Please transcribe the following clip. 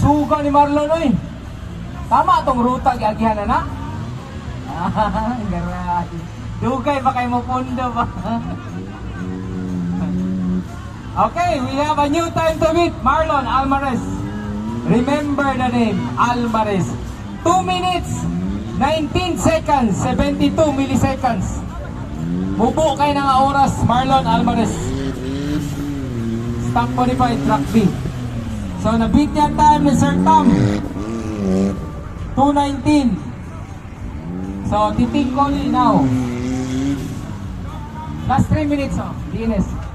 suga ni Marlon, oy. Tama tong ruta, giagihan na na. Garay. Dugay ba kayo mo pundo ba? Okay, we have a new time to beat. Marlon Almares. Remember the name, Almares. 2 minutes, 19 seconds, 72 milliseconds. Mubo kayo ng oras, Marlon Almares. Stock modified, track B. So, na-beat niya time ni Sir Tom. 2:19. So, titig ko now. Last 3 minutes, oh. DNS.